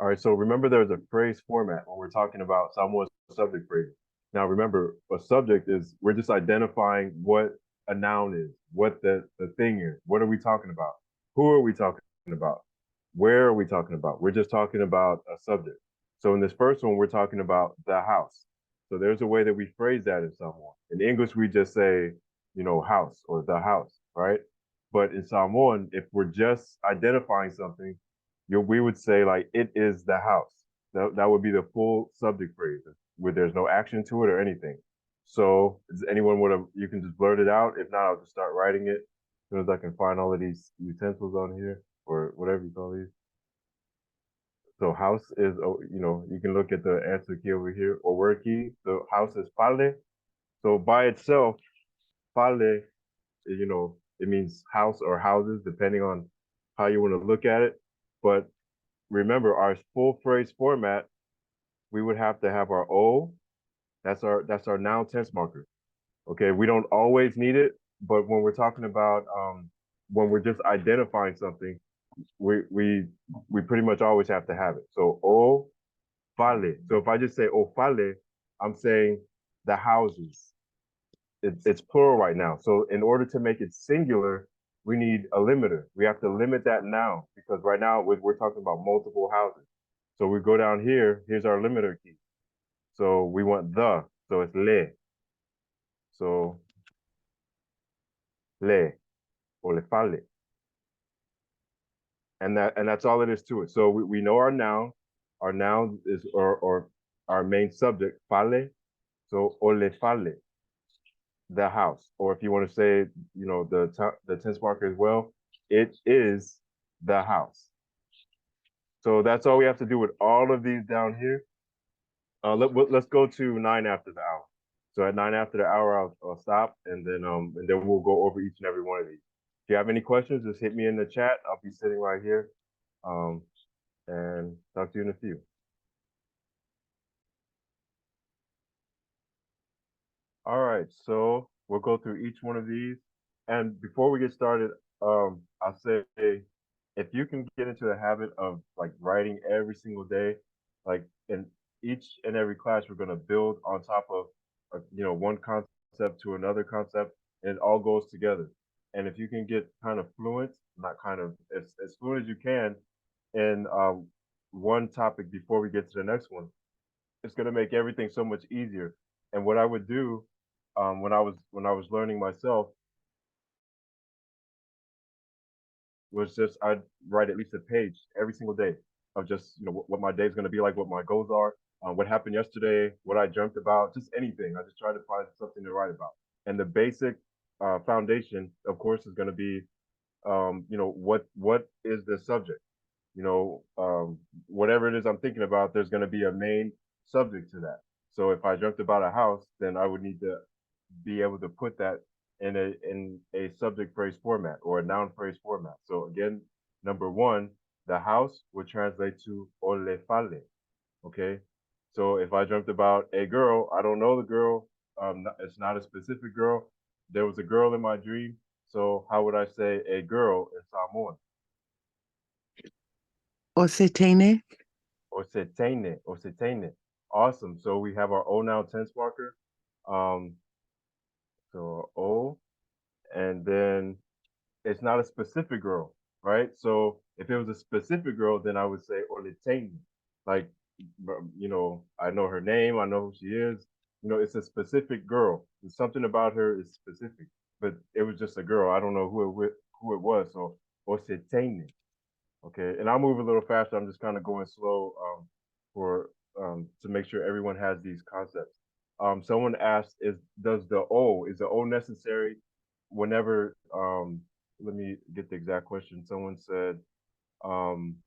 All right, so remember there's a phrase format when we're talking about Samoan subject phrases. Now remember, a subject is we're just identifying what a noun is, what the thing is. What are we talking about? Who are we talking about? Where are we talking about? We're just talking about a subject. So in this first one, we're talking about the house. So there's a way that we phrase that in Samoan. In English, we just say, house or the house, right? But in Samoan, if we're just identifying something, we would say like it is the house. That would be the full subject phrase where there's no action to it or anything. So does anyone want to, you can just blurt it out. If not, I'll just start writing it as soon as I can find all of these utensils on here or whatever you call these. So house is, you can look at the answer key over here or word key. So house is pale. So by itself, pale, it means house or houses, depending on how you want to look at it. But remember, our full phrase format, we would have to have our O. That's our noun tense marker. Okay, we don't always need it, but when we're talking about when we're just identifying something, we pretty much always have to have it. So O fale. So if I just say O fale, I'm saying the houses. It's plural right now. So in order to make it singular, we need a limiter. We have to limit that noun because right now we're talking about multiple houses. So we go down here, here's our limiter key. So we want the, so it's le. So le or le fale. And that's all it is to it. So we know our noun. Our noun is or our main subject, fale. So o le fale, the house. Or if you want to say, the tense marker as well, it is the house. So that's all we have to do with all of these down here. Let's go to 9 after the hour. So at 9 after the hour, I'll stop and then we'll go over each and every one of these. If you have any questions, just hit me in the chat. I'll be sitting right here. And talk to you in a few. All right, so we'll go through each one of these. And before we get started, I'll say if you can get into the habit of like writing every single day, like in each and every class, we're gonna build on top of one concept to another concept, and it all goes together. And if you can get kind of fluent, not kind of as fluent as you can in one topic before we get to the next one, it's gonna make everything so much easier. And what I would do when I was learning myself was just I'd write at least a page every single day of just what my day's going to be like, what my goals are, what happened yesterday, what I dreamt about, just anything. I just try to find something to write about. And the basic foundation, of course, is going to be what is the subject. Whatever it is I'm thinking about, there's going to be a main subject to that. So if I dreamt about a house, then I would need to be able to put that in a subject phrase format or a noun phrase format. So again, number one, the house would translate to ole fale. Okay. So if I dreamt about a girl, I don't know the girl. It's not a specific girl. There was a girl in my dream. So how would I say a girl in Samoan? Osetene. Or setene. Awesome. So we have our O noun tense marker. Um, so O, and then it's not a specific girl, right? So if it was a specific girl, then I would say Olitane. Like, I know her name, I know who she is. It's a specific girl. Something about her is specific, but it was just a girl. I don't know who it was. So Olitane. Okay, and I'll move a little faster. I'm just kind of going slow for to make sure everyone has these concepts. Someone asked, is the O necessary whenever let me get the exact question. Someone said, um,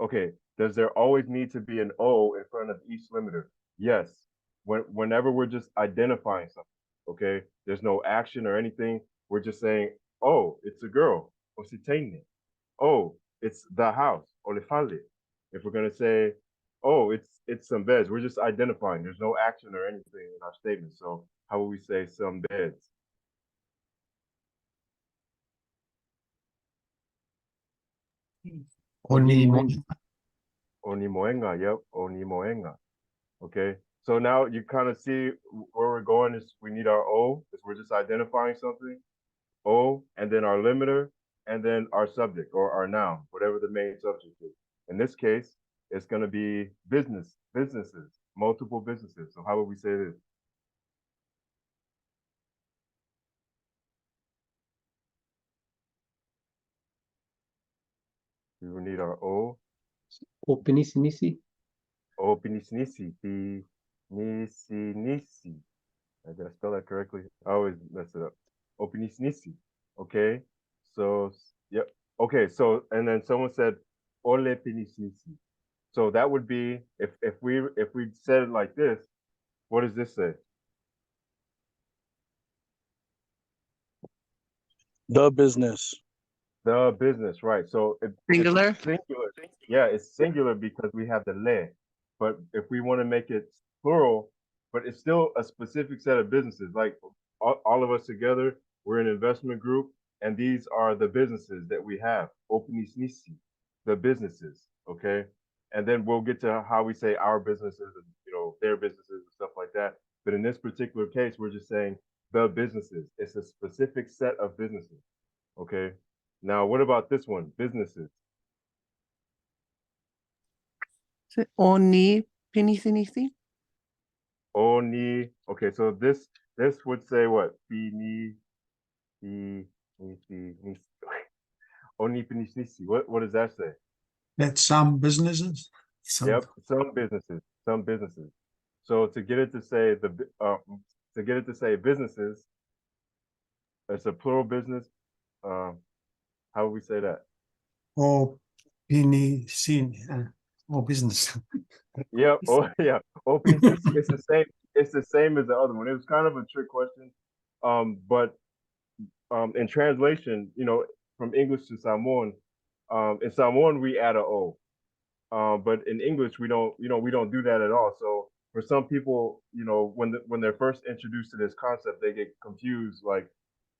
okay, does there always need to be an O in front of each limiter? Yes. Whenever we're just identifying something, okay, there's no action or anything. We're just saying, oh, it's a girl, or sitene. Oh, it's the house, or le fale. If we're gonna say, oh, it's some beds, we're just identifying. There's no action or anything in our statement. So how would we say some beds? Onimoenga, yep, onimoenga. Okay, so now you kind of see where we're going is we need our O, is we're just identifying something. O, and then our limiter, and then our subject or our noun, whatever the main subject is. In this case, it's going to be businesses, multiple businesses. So how would we say this? We will need our O. Opinisnisi. O pinisnisi, nisi. Did I spell that correctly? I always mess it up. O pinisnisi. Okay. So, yep. Okay. So, and then someone said, ole pinisnisi. So that would be if we said it like this, what does this say? The business. The business, right? So Singular? it's singular. Yeah, it's singular because we have the le. But if we want to make it plural, but it's still a specific set of businesses. Like all of us together, we're an investment group, and these are the businesses that we have. Openisnisi, the businesses. Okay, and then we'll get to how we say our businesses and their businesses and stuff like that. But in this particular case, we're just saying the businesses. It's a specific set of businesses. Okay. Now, what about this one? Businesses. Oni pinisinisi? Oni. Okay, so this would say what? Pini, Oni pinisnisi. What does that say? That's some businesses. Yep, some businesses. Some businesses. So to get it to say businesses, it's a plural business. How would we say that? Or pinisin, or business. Yep. Oh yeah. OPCC. It's the same. It's the same as the other one. It was kind of a trick question. But in translation, from English to Samoan, in Samoan we add a O. But in English we don't. We don't do that at all. So for some people, when they're first introduced to this concept, they get confused. Like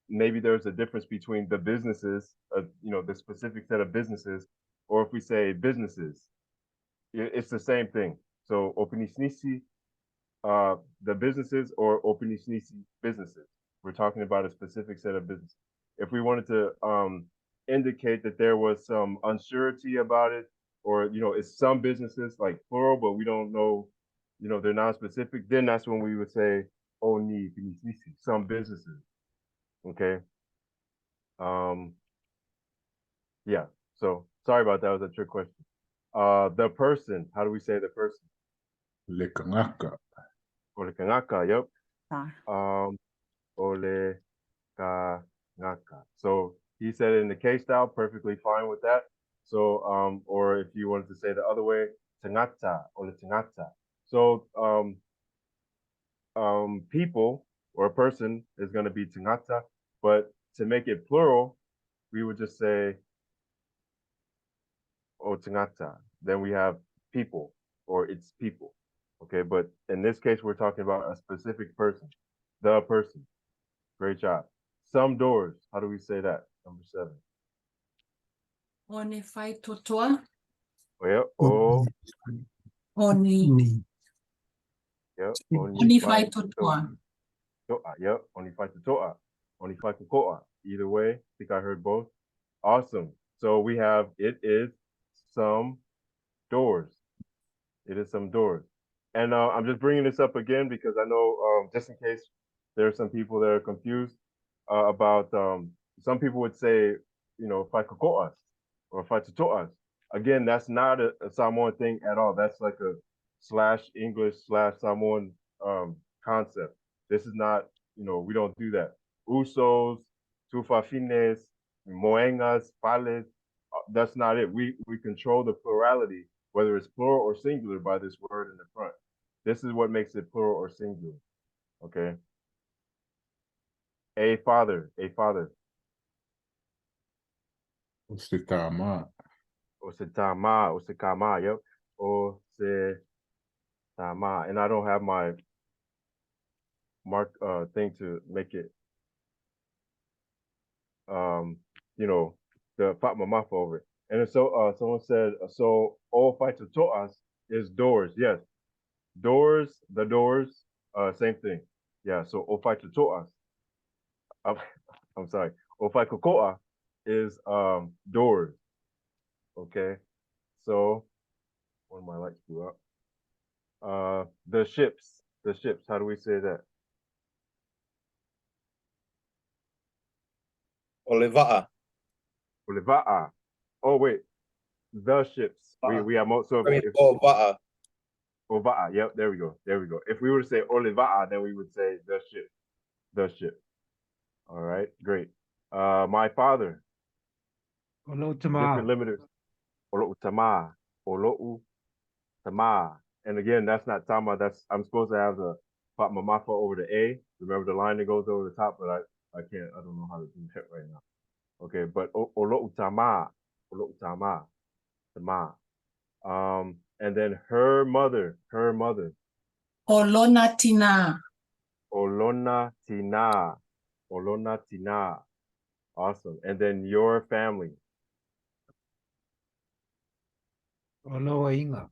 maybe there's a difference between the businesses, the specific set of businesses, or if we say businesses, it's the same thing. So openisnisi, the businesses, or openisnisi businesses. We're talking about a specific set of businesses. If we wanted to indicate that there was some uncertainty about it, or it's some businesses like plural, but we don't know, they're non-specific, then that's when we would say oni pinisnisi, some businesses. Okay. Yeah. So sorry about that. It was a trick question. The person. How do we say the person? Lekangaka. Olekangaka. Yep. Ah. Olekangaka. So he said it in the case style, perfectly fine with that. So or if you wanted to say the other way, tangata or tangata. So people or a person is going to be tangata, but to make it plural, we would just say o tangata. Then we have people or it's people. Okay, but in this case, we're talking about a specific person, the person. Great job. Some doors. How do we say that? Number 7. Oni fai totoa. Well, oh, Oni yep. Oni fai totoa. Yep. Oni fai totoa. Oni fai kokoa. Either way, I think I heard both. Awesome. So we have it is some doors. It is some doors. And I'm just bringing this up again because I know just in case there are some people that are confused about some people would say, faikakoas or faitutoas. Again, that's not a Samoan thing at all. That's like a /English/Samoan concept. This is not, we don't do that. Usos, tufafines, moengas, pales, that's not it. We control the plurality, whether it's plural or singular, by this word in the front. This is what makes it plural or singular. Okay. A father. Ositama. Osikama, yep. Ositama. And I don't have my mark thing to make it the Fatma Mafa over it. And so someone said, so o fai totoas is doors. Yes. Doors, the doors, same thing. Yeah, so o fai totoas. I'm, I'm sorry. O fai kokoa is doors. Okay. So one of my lights blew up. The ships. The ships. How do we say that? Oliva'a. Uliva'a. Oh wait. The ships. We have most so I mean, if Ova'a. Ova'a. Yep, there we go. There we go. If we were to say Oliva'a, then we would say the ship. The ship. All right, great. My father. Olo Different tama. limiters. Olo'u tama. Olo'u tama. And again, that's not tama. That's I'm supposed to have the mamafa over the A. Remember the line that goes over the top, but I can't. I don't know how to do that right now. Okay, but olo'u tama. Olo'u tama. Tama. And then her mother. Olona tina. Olona tina. Olona tina. Awesome. And then your family. Olo ainga.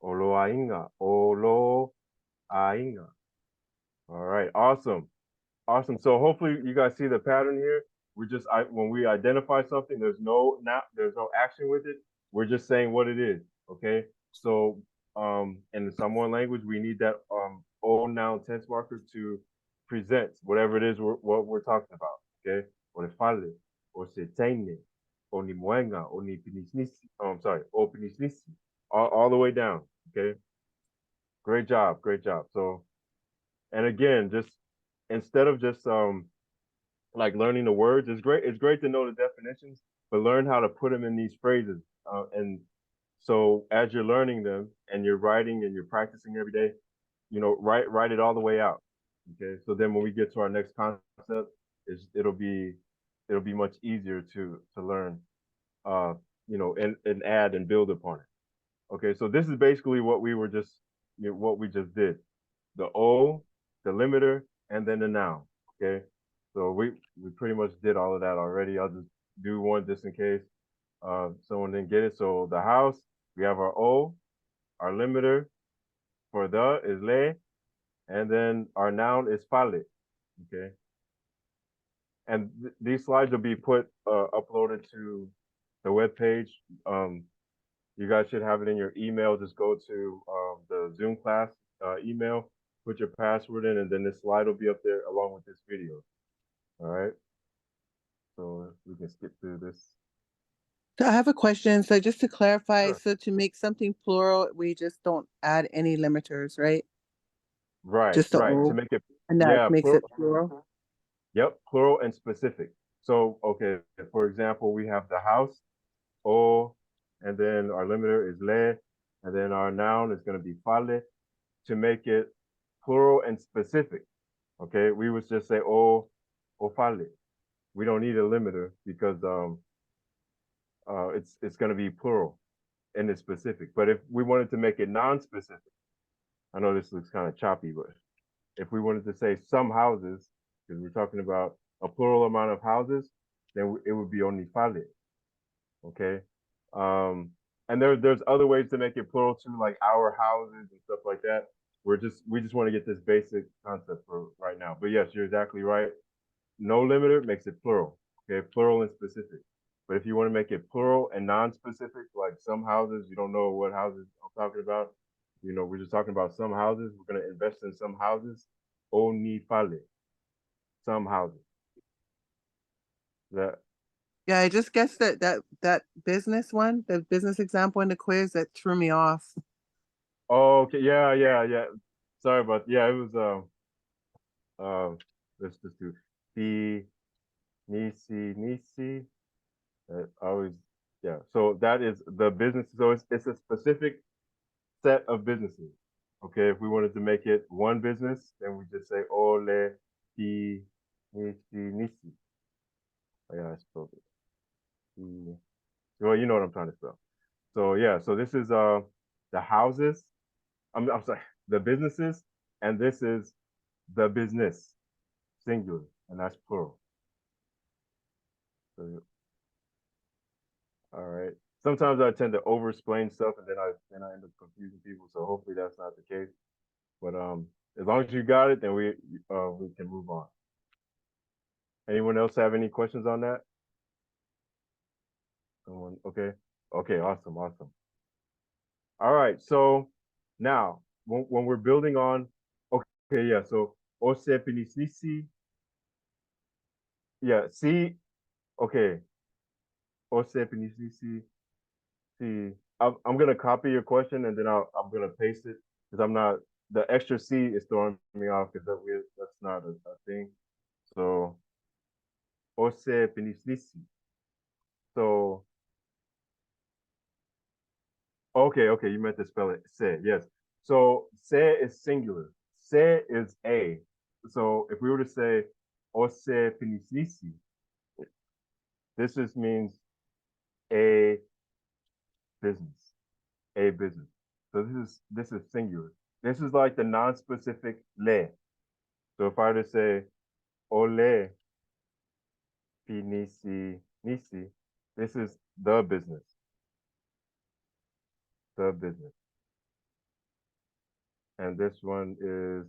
Oloainga. Oloainga. All right. Awesome. Awesome. So hopefully you guys see the pattern here. When we identify something, there's no action with it. We're just saying what it is. Okay. So in the Samoan language, we need that o noun tense marker to present whatever it is what we're talking about. Okay. Or the fale, or se teine, or ni moenga, or ni pinisnisi. Oh, I'm sorry, o pinisnisi. All the way down. Okay. Great job. Great job. So, and again, just instead of just like learning the words, it's great to know the definitions, but learn how to put them in these phrases. And so as you're learning them and you're writing and you're practicing every day, write it all the way out. Okay. So then when we get to our next concept, it'll be much easier to learn, and add and build upon it. Okay. So this is basically what we just did. The O, the limiter, and then the noun. Okay. So we pretty much did all of that already. I'll just do one just in case someone didn't get it. So the house, we have our O, our limiter for the is le, and then our noun is fale. Okay. And these slides will be uploaded to the webpage. You guys should have it in your email. Just go to the Zoom class email, put your password in, and then this slide will be up there along with this video. All right. So we can skip through this. So I have a question. So just to clarify, Sure. so to make something plural, we just don't add any limiters, right? Right. Just the Right. O, To make it, and that yeah, makes it plural. Yep, plural and specific. So, okay, for example, we have the house, o, and then our limiter is le, and then our noun is going to be fale. To make it plural and specific, okay, we would just say o fale. We don't need a limiter because it's going to be plural and it's specific. But if we wanted to make it non-specific, I know this looks kind of choppy, but if we wanted to say some houses, because we're talking about a plural amount of houses, then it would be only fale. Okay. And there's other ways to make it plural too, like our houses and stuff like that. We just want to get this basic concept for right now. But yes, you're exactly right. No limiter makes it plural. Okay, plural and specific. But if you want to make it plural and non-specific, like some houses, you don't know what houses I'm talking about. We're just talking about some houses. We're going to invest in some houses. Oni fale. Some houses. That Yeah, I just guessed that business one, the business example in the quiz, that threw me off. Oh, okay. Yeah. Sorry about it was let's just do the nisi. Always yeah. So that is the business. So it's a specific set of businesses. Okay, if we wanted to make it one business, then we just say ole ti nisi. Oh, yeah, I spelled it. Well, you know what I'm trying to spell. So yeah, so this is the houses. I'm sorry, the businesses, and this is the business, singular, and that's plural. So, All right. Sometimes I tend to over-explain stuff and then I end up confusing people. So hopefully that's not the case. But as long as you got it, then we can move on. Anyone else have any questions on that? Someone? Okay. Okay. Awesome. Awesome. All right. So now when we're building on, okay, yeah. So ose pinisnisi, yeah. See, okay. Ose pinisnisi. See, I'm gonna copy your question and then I'm gonna paste it because I'm not the extra C is throwing me off because that's not a thing. So ose pinisnisi. So okay, you meant to spell it se, yes. So se is singular. Se is a. So if we were to say ose pinisnisi, this just means a business. A business. So this is singular. This is like the non-specific le. So if I were to say ole pinisi nisi, this is the business. The business. And this one is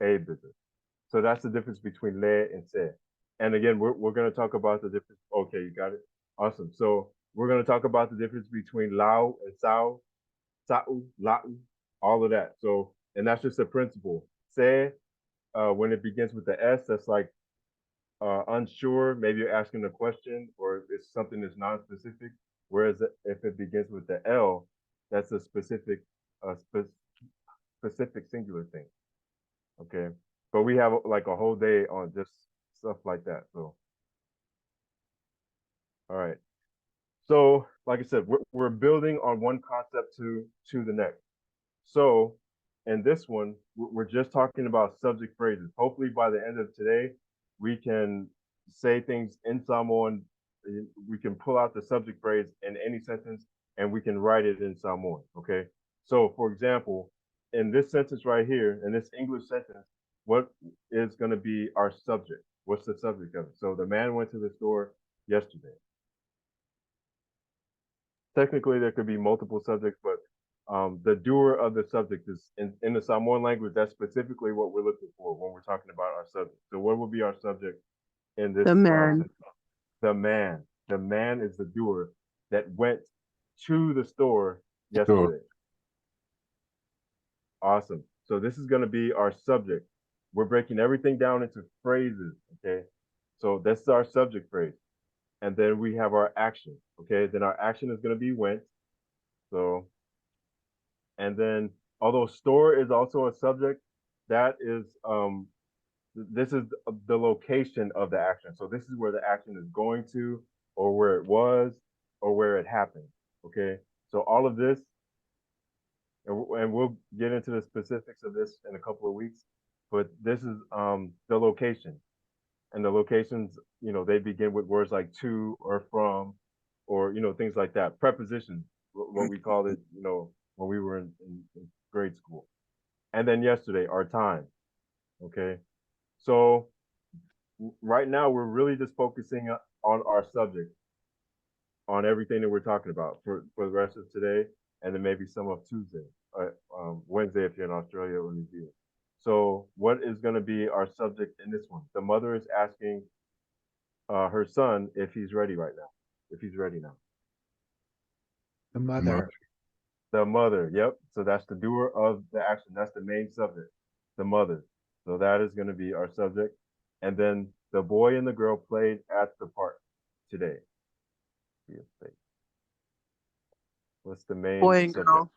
a business. So that's the difference between le and se. And again, we're going to talk about the difference. Okay, you got it. Awesome. So we're going to talk about the difference between lao and sao, sa'u, la'u, all of that. So, and that's just a principle. Se, when it begins with the S, that's like unsure. Maybe you're asking a question or it's something that's non-specific. Whereas if it begins with the L, that's a specific, specific singular thing. Okay. But we have like a whole day on just stuff like that. So, all right. So, like I said, we're building on one concept to the next. So, in this one, we're just talking about subject phrases. Hopefully, by the end of today, we can say things in Samoan. We can pull out the subject phrase in any sentence, and we can write it in Samoan. Okay. So, for example, in this sentence right here, in this English sentence, what is going to be our subject? What's the subject of it? So, the man went to the store yesterday. Technically, there could be multiple subjects, but the doer of the subject is in the Samoan language. That's specifically what we're looking for when we're talking about our subject. So, what would be our subject in this? The man. The man. The man is the doer that went to the store yesterday. Awesome. So this is going to be our subject. We're breaking everything down into phrases. Okay. So this is our subject phrase. And then we have our action. Okay. Then our action is going to be went. So, and then although store is also a subject, that is, this is the location of the action. So this is where the action is going to, or where it was, or where it happened. Okay. So all of this, and we'll get into the specifics of this in a couple of weeks, but this is the location. And the locations, they begin with words like to or from, or, things like that. Prepositions, what we called it, when we were in grade school. And then yesterday, our time. Okay. So right now, we're really just focusing on our subject, on everything that we're talking about for the rest of today, and then maybe some of Tuesday, Wednesday if you're in Australia or New Zealand. So what is going to be our subject in this one? The mother is asking her son if he's ready right now, if he's ready now. The mother. The mother, yep. So that's the doer of the action. That's the main subject, the mother. So that is going to be our subject. And then the boy and the girl played at the park today. What's the main Boy and subject? girl.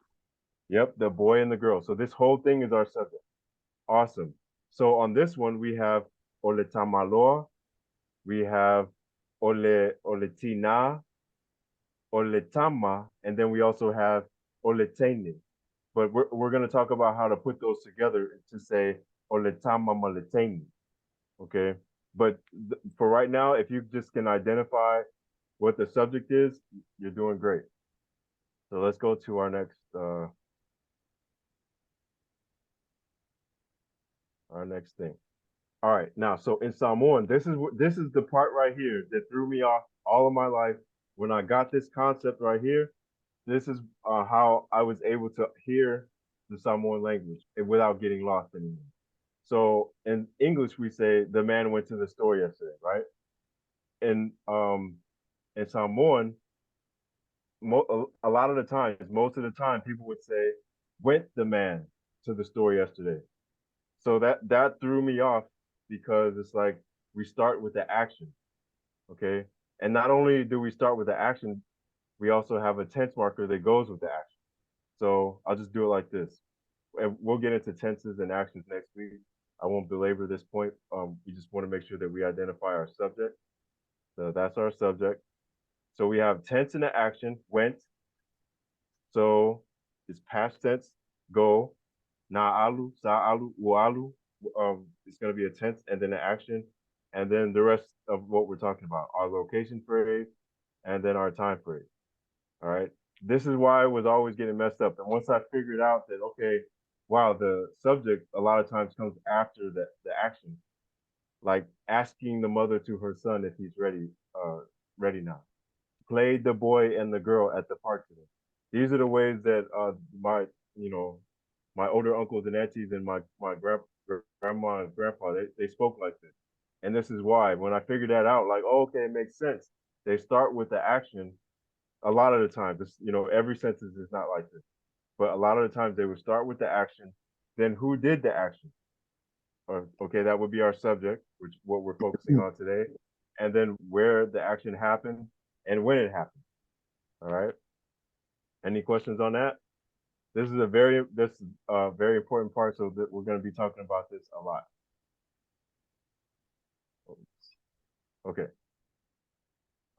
Yep, the boy and the girl. So this whole thing is our subject. Awesome. So on this one, we have Ole Tamaloa, we have Ole Tina, Ole Tama, and then we also have Ole Tene. But we're going to talk about how to put those together to say Ole Tama Maletene. Okay. But for right now, if you just can identify what the subject is, you're doing great. So let's go to our next thing. All right, now so in Samoan, this is the part right here that threw me off all of my life. When I got this concept right here, this is how I was able to hear the Samoan language without getting lost anymore. So in English, we say the man went to the store yesterday, right? And in Samoan, a lot of the times, most of the time, people would say, "Went the man to the store yesterday." So that threw me off because it's like we start with the action, okay? And not only do we start with the action, we also have a tense marker that goes with the action. So I'll just do it like this. And we'll get into tenses and actions next week. I won't belabor this point. We just want to make sure that we identify our subject. So that's our subject. So we have tense in the action, went. So it's past tense, go. Na'alu, sa'alu, u'alu. It's going to be a tense and then an action. And then the rest of what we're talking about, our location phrase and then our time phrase. All right. This is why I was always getting messed up. And once I figured out that, okay, wow, the subject a lot of times comes after the action, like asking the mother to her son if he's ready now. Played the boy and the girl at the park today. These are the ways that my, you know, my older uncles and aunties and my grandma and grandpa, they spoke like this. And this is why when I figured that out, like, oh, okay, it makes sense. They start with the action a lot of the time. This, every sentence is not like this, but a lot of the times they would start with the action. Then who did the action? Okay, that would be our subject, which what we're focusing on today, and then where the action happened and when it happened. All right. Any questions on that? This is a very important part, so that we're going to be talking about this a lot. Okay.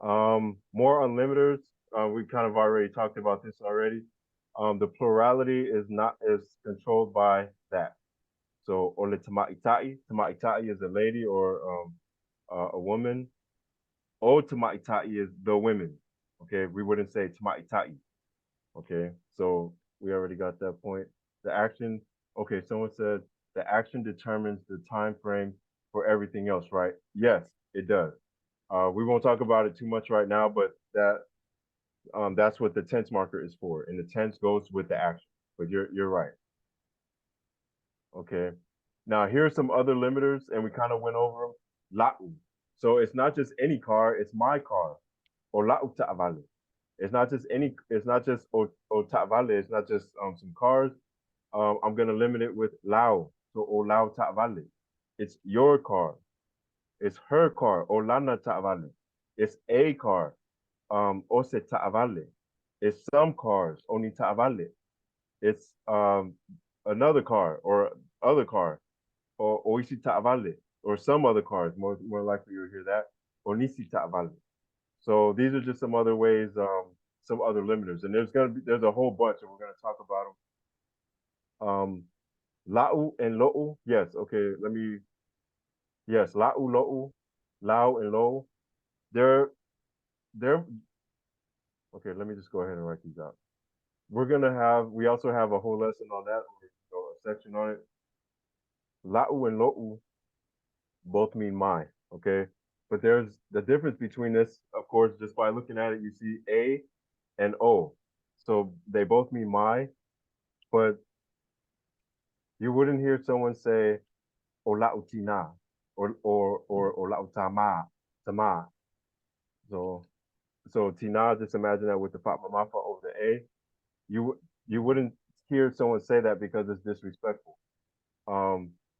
More on limiters. We kind of already talked about this already. The plurality is controlled by that. So ole tama'itai. Tama'itai is a lady or a woman. O tama'itai is the women. Okay, we wouldn't say tama'itai. Okay, so we already got that point. The action. Okay, someone said the action determines the time frame for everything else, right? Yes, it does. We won't talk about it too much right now, but that's what the tense marker is for, and the tense goes with the action. But you're right. Okay. Now here's some other limiters, and we kind of went over them. La'u. So it's not just any car; it's my car. Or la'u ta'avale. It's not just any. It's not just o ta'avale. It's not just some cars. I'm gonna limit it with lao. So o lao ta'avale. It's your car. It's her car. O lana ta'avale. It's a car. Ose ta'avale. It's some cars. Oni ta'avale. It's another car or other car. Or oishi ta'avale. Or some other cars. More likely you'll hear that. Or nisi ta'avale. So these are just some other ways, some other limiters. And there's a whole bunch, and we're gonna talk about them. La'u and lo'u. Yes, okay, yes, la'u, lo'u, lao and lo. They're okay, let me just go ahead and write these out. We also have a whole lesson on that, or a section on it. La'u and lo'u both mean my, okay? But there's the difference between this, of course, just by looking at it, you see A and O. So they both mean my, but you wouldn't hear someone say Ola'u tina or Ola'u tama. So tina, just imagine that with the fatma mafa over the A. You wouldn't hear someone say that because it's disrespectful.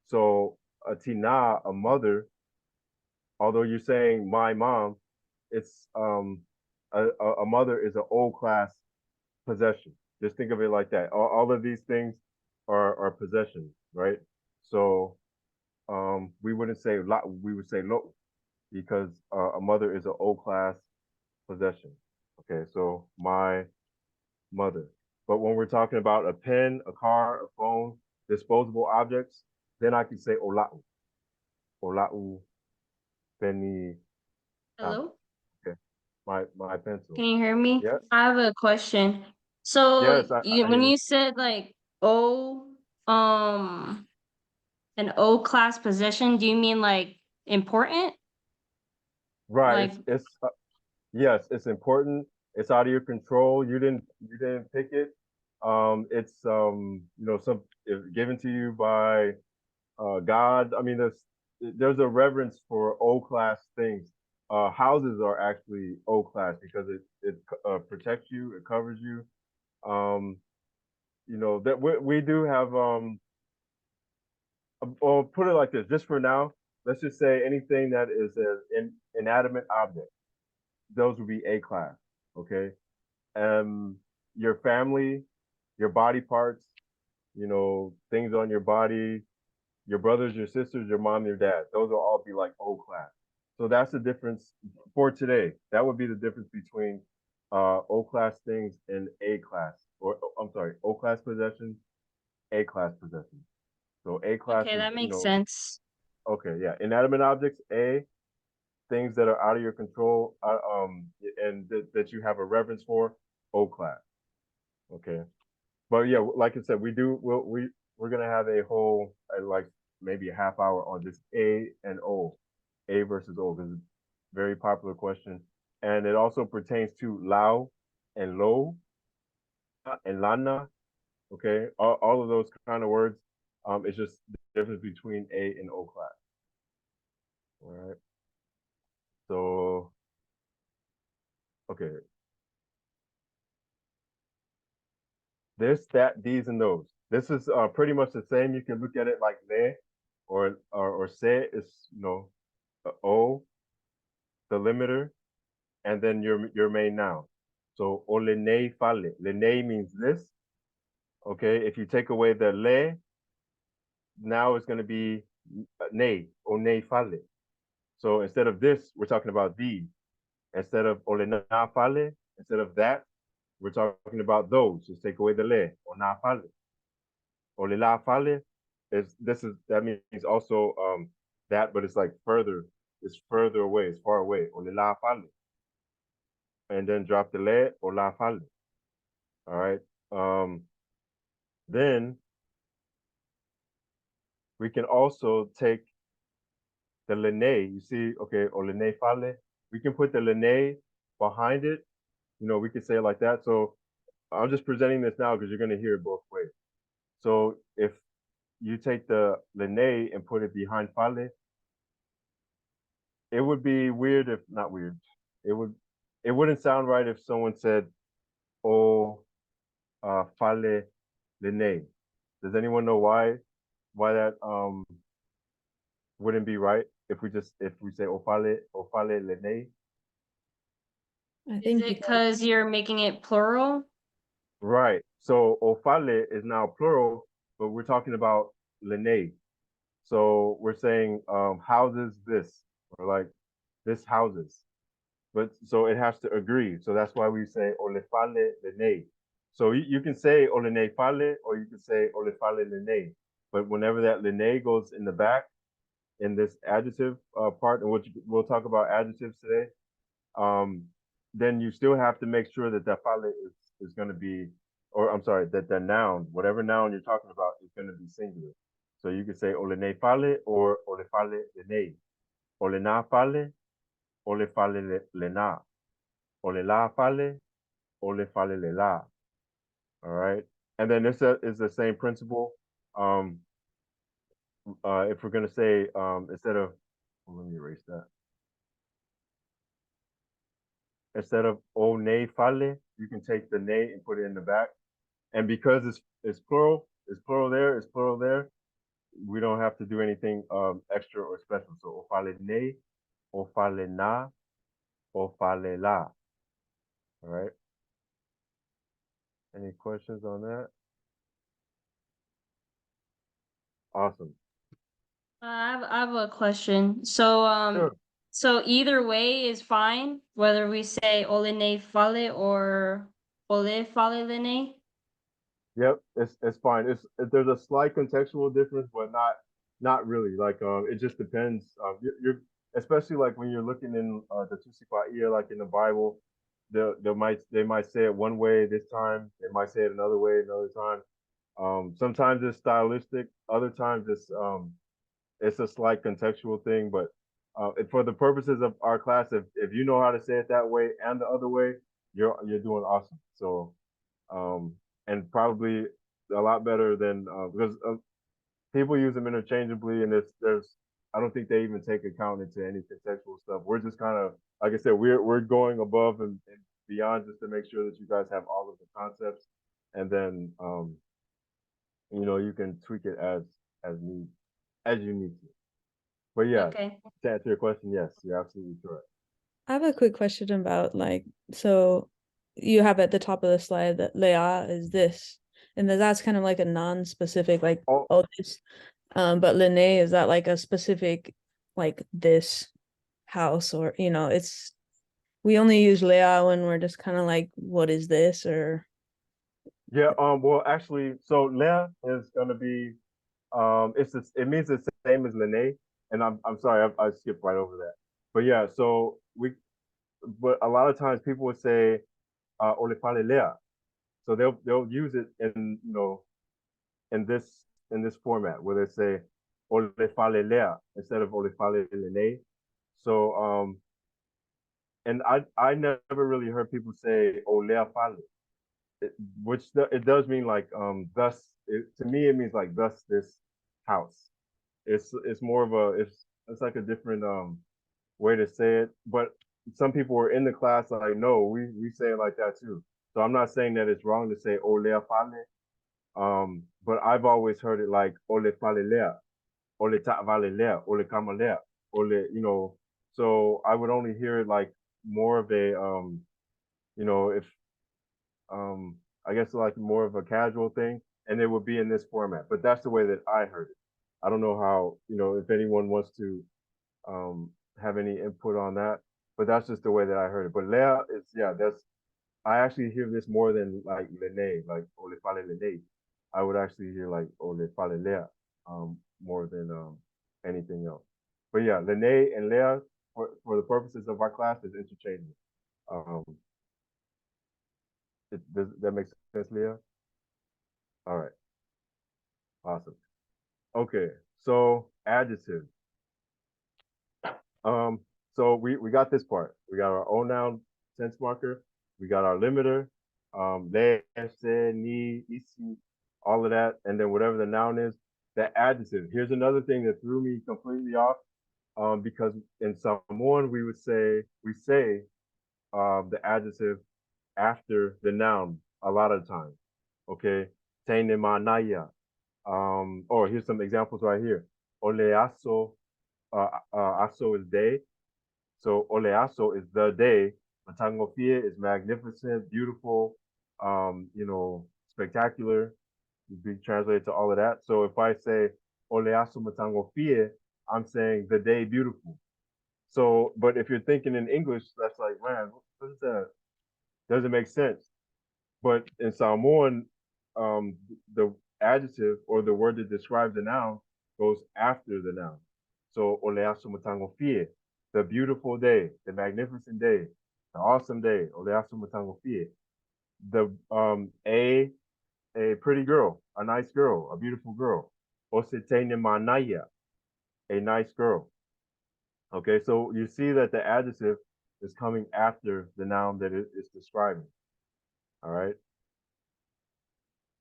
So a tina, a mother, although you're saying my mom, it's a mother is an old class possession. Just think of it like that. All of these things are possessions, right? So we wouldn't say lot, we would say lo, because a mother is an old class possession. Okay, so my mother. But when we're talking about a pen, a car, a phone, disposable objects, then I can say ola'u. Ola'u peni. Hello? Okay, my pencil. Can you hear me? Yes. I have a question. So Yes, I when hear you. you said like oh, um an O class possession, do you mean like important? Right. Like- Yes, it's important. It's out of your control. You didn't pick it. It's some given to you by God. I mean, there's a reverence for O class things. Houses are actually O class because it protects you, it covers you. That we do have. Or put it like this, just for now, let's just say anything that is an inanimate object. Those would be A class. Okay. Your family, your body parts, things on your body, your brothers, your sisters, your mom, your dad. Those will all be like O class. So that's the difference for today. That would be the difference between O class things and A class, or I'm sorry, O class possessions, A class possessions. So A class Okay, is, that makes sense. okay, yeah, inanimate objects, A, things that are out of your control, and that you have a reverence for, O class. Okay. But yeah, like I said, we're gonna have a whole like maybe a half hour on this A and O, A versus O, because it's a very popular question, and it also pertains to Lao and Lo and Lana. Okay, all of those kind of words. It's just the difference between A and O class. All right. So okay, this, that, these, and those. This is pretty much the same. You can look at it like le, or se is the O, the limiter, and then your main noun. So olene fale. Lene means this. Okay, if you take away the le, now it's going to be ne, one fale. So instead of this, we're talking about these. Instead of olena fale, instead of that, we're talking about those. Just take away the le, ona fale. Olila fale that means also that, but it's like further. It's further away. It's far away. Olila fale. And then drop the le or la fale. All right. Then we can also take the lene. You see, okay, or lene fale. We can put the lene behind it. We could say it like that. So I'm just presenting this now because you're going to hear it both ways. So if you take the lene and put it behind fale, it would be weird if not weird. It wouldn't sound right if someone said, "Oh, fale lene." Does anyone know why that wouldn't be right if we say ofale lene? I Is think it because because you're making it plural? Right. So ofale is now plural, but we're talking about lene. So we're saying houses this, or like this houses. But so it has to agree. So that's why we say olefale lene. So you can say olene fale or you can say olefale lene. But whenever that lene goes in the back in this adjective part, and we'll talk about adjectives today, then you still have to make sure that fale is going to be, or I'm sorry, that the noun, whatever noun you're talking about, is going to be singular. So you could say olene fale or olefale lene. Olena fale, olefale lena. Olela fale, ole fale lela. All right. And then this is the same principle. If we're going to say, instead of, let me erase that. Instead of o ne fale, you can take the ne and put it in the back. And because it's plural, it's plural there, we don't have to do anything extra or special. So o fale ne, o fale na, o fale la. All right. Any questions on that? Awesome. I have a question. So Sure. so either way is fine, whether we say olene fale or ole fale lene. Yep, it's fine. There's a slight contextual difference, but not really. Like it just depends. You're especially like when you're looking in the Tusiquaia, like in the Bible, they might say it one way this time. They might say it another way another time. Sometimes it's stylistic. Other times it's it's a slight contextual thing, but for the purposes of our class, if you know how to say it that way and the other way, you're doing awesome. So and probably a lot better than because people use them interchangeably, and there's I don't think they even take account into any contextual stuff. We're just kind of like I said, we're going above and beyond just to make sure that you guys have all of the concepts, and then you can tweak it as need as you need to. But yeah, Okay. to answer your question, yes, you're absolutely correct. I have a quick question about so you have at the top of the slide that Lea is this, and that's kind of like a non-specific Oh. this. But Lene, is that like a specific this house, or it's we only use Lea when we're just kind of like, what is this? Or Yeah, well actually, so Lea is gonna be it means the same as Lene, and I'm sorry, I skipped right over that. But yeah, so but a lot of times people would say ole fale Lea. So they'll use it in in this format where they say ole fale Lea instead of ole fale Lene. So and I never really heard people say ole fale, which it does mean like thus. To me, it means like thus this house. It's more of a it's like a different way to say it. But some people were in the class like, no, we say it like that too. So I'm not saying that it's wrong to say ole fale. But I've always heard it like ole fale lea, ole ta vale lea, ole kama lea, ole. So I would only hear it like more of a if I guess like more of a casual thing, and it would be in this format. But that's the way that I heard it. I don't know how if anyone wants to have any input on that, but that's just the way that I heard it. But Lea is that's I actually hear this more than like Lene, like Ole Fale Lene. I would actually hear like Ole Fale Lea more than anything else. But yeah, Lene and Lea for the purposes of our class is interchangeable. Um, does that make sense, Leah? All right, awesome. Okay, so adjective. So we got this part. We got our own noun tense marker. We got our limiter, le, se, ni, isi, all of that, and then whatever the noun is, the adjective. Here's another thing that threw me completely off, because in Samoan we say the adjective after the noun a lot of times. Okay, teine manaya. Or here's some examples right here. Ole aso, aso is day. So oleaso is the day. Matangofia is magnificent, beautiful, spectacular. It'd be translated to all of that. So if I say oleaso matangofia, I'm saying the day beautiful. So, but if you're thinking in English, that's like, man, what is that? Doesn't make sense. But in Samoan, the adjective or the word that describes the noun goes after the noun. So oleaso matangofie, the beautiful day, the magnificent day, the awesome day, oleaso matangofie. The a pretty girl, a nice girl, a beautiful girl. Osetene manaya, a nice girl. Okay, so you see that the adjective is coming after the noun that it is describing. All right.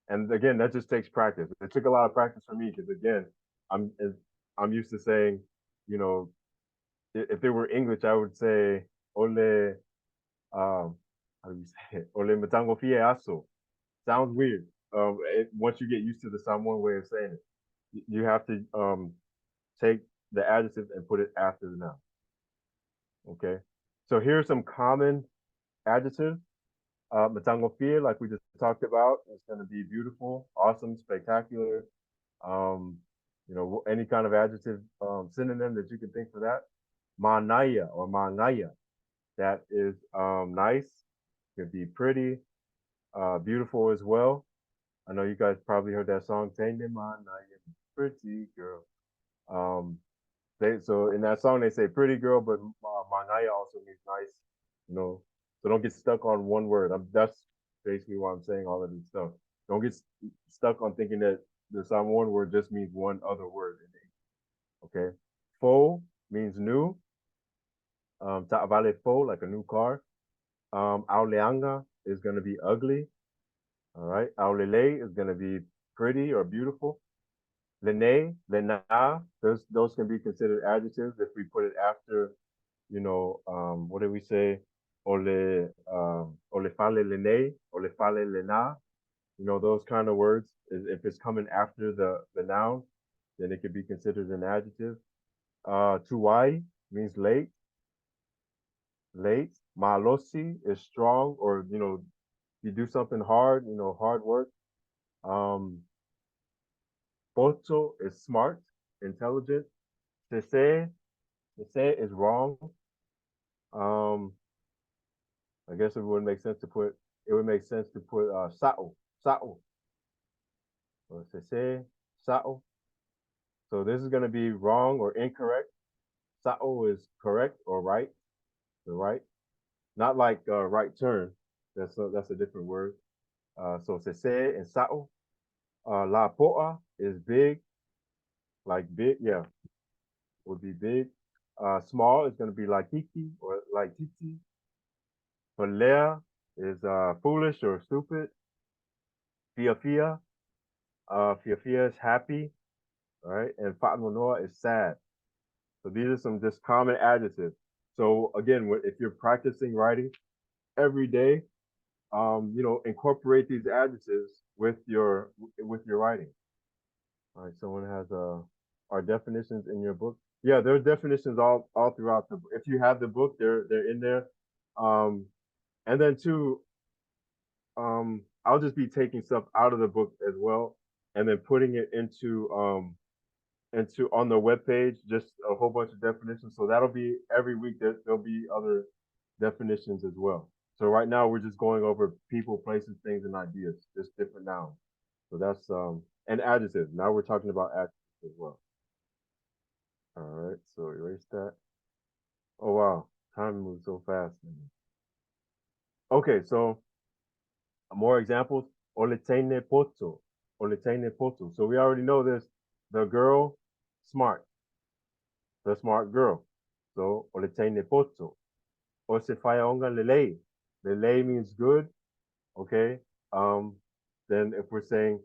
And again, that just takes practice. It took a lot of practice for me because again, I'm I'm used to saying, you know, if it were English, I would say ole how do you say it? Ole matango fie aso. Sounds weird. Once you get used to the Samoan way of saying it, you have to take the adjective and put it after the noun. Okay. So here's some common adjectives. Matango fie, like we just talked about, is going to be beautiful, awesome, spectacular. Um, any kind of adjective synonym that you can think for that. Manaya or mangaya, that is nice, could be pretty, beautiful as well. I know you guys probably heard that song, Tende Manaya, pretty girl. So in that song they say pretty girl, but mangaya also means nice, So don't get stuck on one word. That's basically why I'm saying all of this stuff. Don't get stuck on thinking that the Samoan word just means one other word. Okay. Faux means new. Ta'avale faux, like a new car. Auleanga is going to be ugly. All right. Aulele is going to be pretty or beautiful. Lene, lena, those can be considered adjectives if we put it after, what did we say? Ole fale lene, ole fale lena. Those kind of words. If it's coming after the noun, then it could be considered an adjective. Tuwai means late. Late. Malosi is strong, or you do something hard, hard work. Poto is smart, intelligent. Sese is wrong. Um, I guess it would make sense to put sao, sao. So sese, sao. So this is going to be wrong or incorrect. Sao is correct or right, the right. Not like right turn. That's a different word. So sese and sao. La poa is big, like big, yeah, would be big. Small is going to be like hiki or like titi. Falea is foolish or stupid. Fiafia, fiafia is happy, all right? And fatmanoa is sad. So these are some just common adjectives. So again, if you're practicing writing every day, incorporate these adjectives with your writing. All right, someone has our definitions in your book. Yeah, there's definitions all throughout the. If you have the book, they're in there. And then too, I'll just be taking stuff out of the book as well, and then putting it into on the webpage, just a whole bunch of definitions. So that'll be every week. There'll be other definitions as well. So right now we're just going over people, places, things, and ideas, just different nouns. So that's and adjectives. Now we're talking about adjectives as well. All right, so erase that. Oh wow, time moves so fast. Okay, so more examples. Oletene poto. Oletene poto. So we already know this. The girl, smart. The smart girl. So oletene poto. Osefaya lele. Lele means good. Okay. Then if we're saying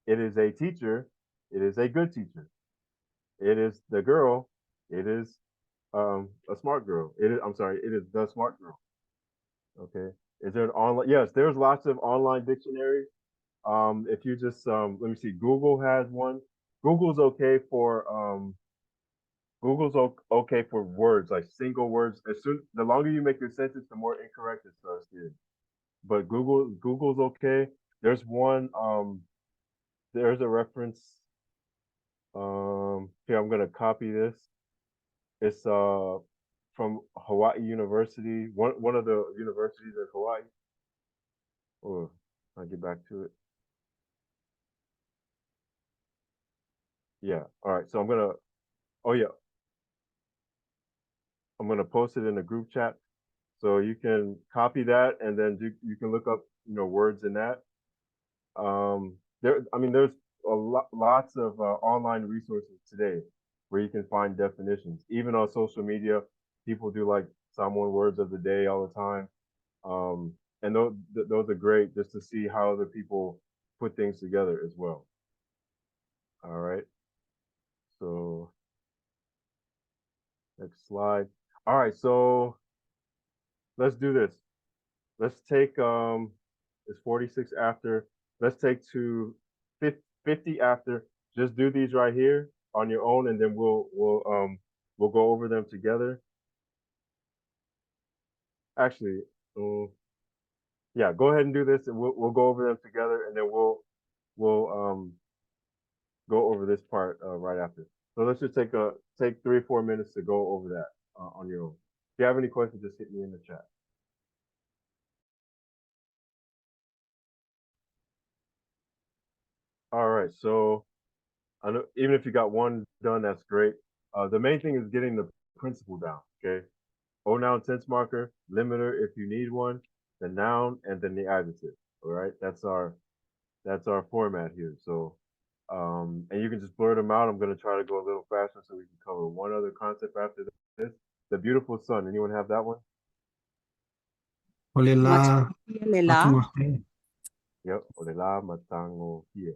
it is a teacher, it is a good teacher. It is the girl. It is a smart girl. I'm sorry. It is the smart girl. Okay. Is there an online? Yes, there's lots of online dictionaries. If you just let me see, Google has one. Google's okay for okay for words, like single words. The longer you make your sentence, the more incorrect it starts getting. But Google's okay. There's one there's a reference. Here I'm gonna copy this. It's from Hawaii University, one of the universities in Hawaii. Oh, I'll get back to it. Yeah. All right. So oh yeah, I'm gonna post it in the group chat. So you can copy that, and then you can look up, words in that. There's lots of online resources today where you can find definitions. Even on social media, people do like Samoan words of the day all the time. And those are great just to see how other people put things together as well. All right. So next slide. All right. So let's do this. Let's take it's 46 after. Let's take to 50 after. Just do these right here on your own, and then we'll go over them together. Actually, yeah, go ahead and do this, and we'll go over them together, and then we'll go over this part right after. So let's just take 3 or 4 minutes to go over that on your own. If you have any questions, just hit me in the chat. All right, so I know even if you got one done, that's great. The main thing is getting the principle down. Okay, O noun tense marker, limiter if you need one, the noun, and then the adjective. All right, that's our format here. So And you can just blur them out. I'm going to try to go a little faster so we can cover one other concept after this. The beautiful sun. Anyone have that one? Olela, Lela. matungote. Yep. Olela matango here.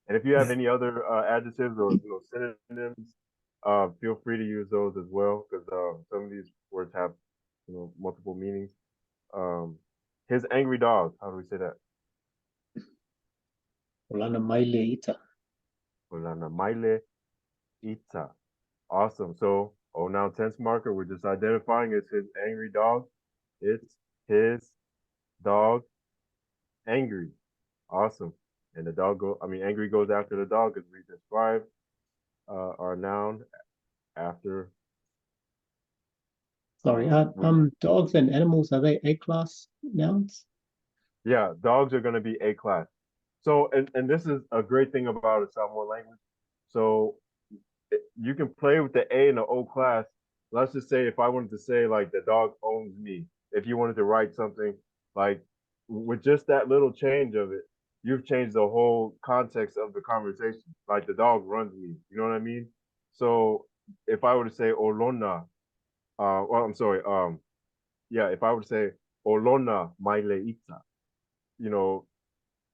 And if you have any other adjectives or synonyms, feel free to use those as well because some of these words have multiple meanings. His angry dog. How do we say that? Olana maile ita. Olana maile ita. Awesome. So, now tense marker. We're just identifying it's his angry dog. It's his dog angry. Awesome. And the dog angry goes after the dog because we describe our noun after. Sorry, dogs and animals, are they A-class nouns? Yeah, dogs are going to be A class. So, and this is a great thing about a Samoan language. So, you can play with the A and the O class. Let's just say if I wanted to say like the dog owns me, if you wanted to write something like with just that little change of it, you've changed the whole context of the conversation. Like the dog runs me. You know what I mean? So if I were to say Olona, well, I'm sorry, yeah, if I were to say Olona maileita,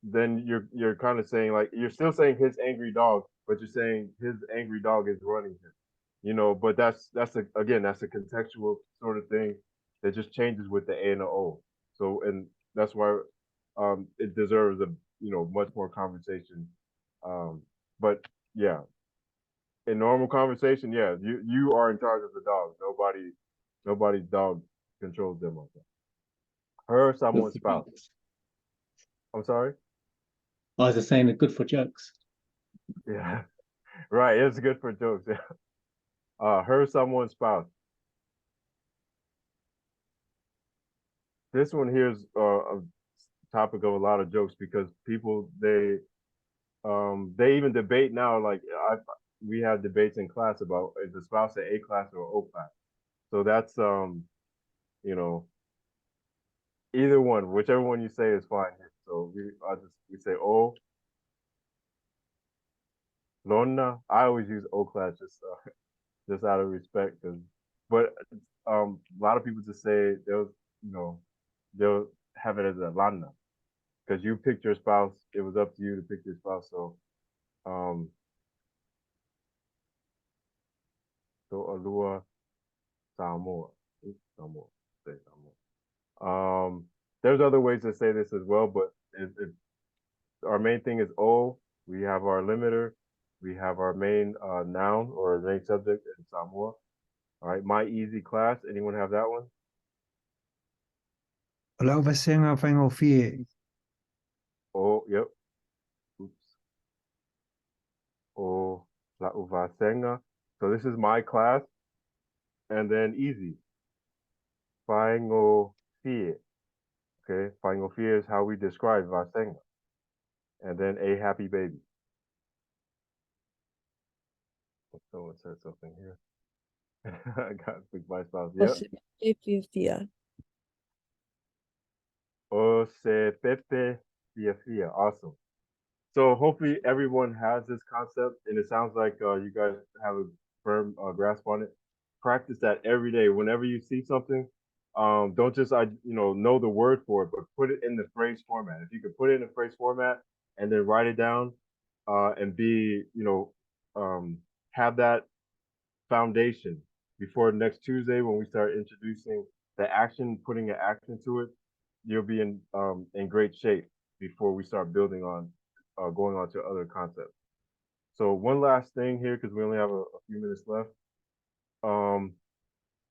then you're kind of saying like you're still saying his angry dog, but you're saying his angry dog is running him. But that's again that's a contextual sort of thing that just changes with the A and the O. So and that's why it deserves a much more conversation. But yeah, in normal conversation, yeah, you are in charge of the dog. Nobody's dog controls them like that. Her someone's spouse. I'm sorry. I was just saying they're good for jokes. Yeah, right. It's good for jokes. Yeah. Her someone's spouse. This one here is a topic of a lot of jokes because people they even debate now. Like we have debates in class about is the spouse an A class or O class. So that's you know either one, whichever one you say is fine. So we say O. Lona. I always use O class just out of respect, but a lot of people just say they'll have it as a lana because you picked your spouse. It was up to you to pick your spouse. So alua Samoa. Samoa. Say Samoa. There's other ways to say this as well, but our main thing is O. We have our limiter. We have our main noun or main subject in Samoa. All right, my easy class. Anyone have that one? Ola uvasenga whaingofie. Oh, yep. Oops. Oh, la uvasenga. So this is my class, and then easy. Whaingofie. Okay, whaingofie is how we describe vasenga, and then a happy baby. Someone said something here. I got to speak my spouse. Yep. O se pepe fia fia. Awesome. So hopefully everyone has this concept, and it sounds like you guys have a firm grasp on it. Practice that every day. Whenever you see something, don't just know the word for it, but put it in the phrase format. If you could put it in the phrase format and then write it down, and have that foundation before next Tuesday when we start introducing the action, putting an action to it, you'll be in great shape before we start building on going on to other concepts. So one last thing here, because we only have a few minutes left.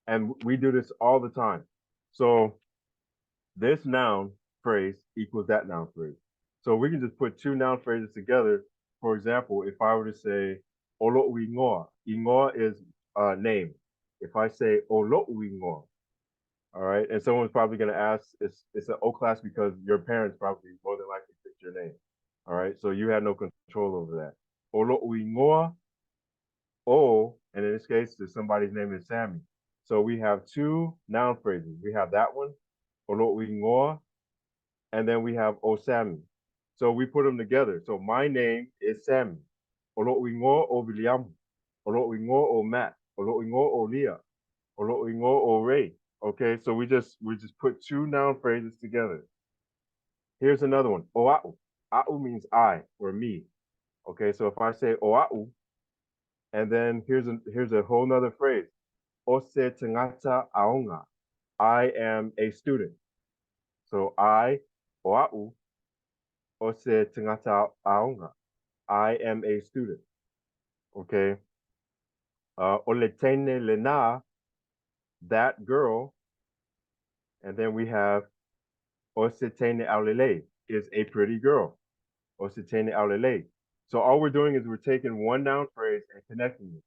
And we do this all the time. So this noun phrase equals that noun phrase. So we can just put two noun phrases together. For example, if I were to say olo wingoa, ingoa is name. If I say olo wingoa, all right, and someone's probably going to ask, it's an O class because your parents probably more than likely picked your name. All right, so you had no control over that. Olo wingoa, O, and in this case, somebody's name is Sammy. So we have two noun phrases. We have that one, olo wingoa, and then we have O Sammy. So we put them together. So my name is Sammy. Olo'ingo o William, Olo'ingo o Matt, Olo'ingo o Leah, Olo'ingo o Ray. Okay, so we just put two noun phrases together. Here's another one. Oa'u. A'u means I or me. Okay, so if I say oa'u, and then here's a whole nother phrase. Ose tangata aonga. I am a student. So I, oa'u, ose tangata aonga. I am a student. Okay. Oletene lena, that girl. And then we have osetene aulele, is a pretty girl. Osetene aulele. So all we're doing is we're taking one noun phrase and connecting it.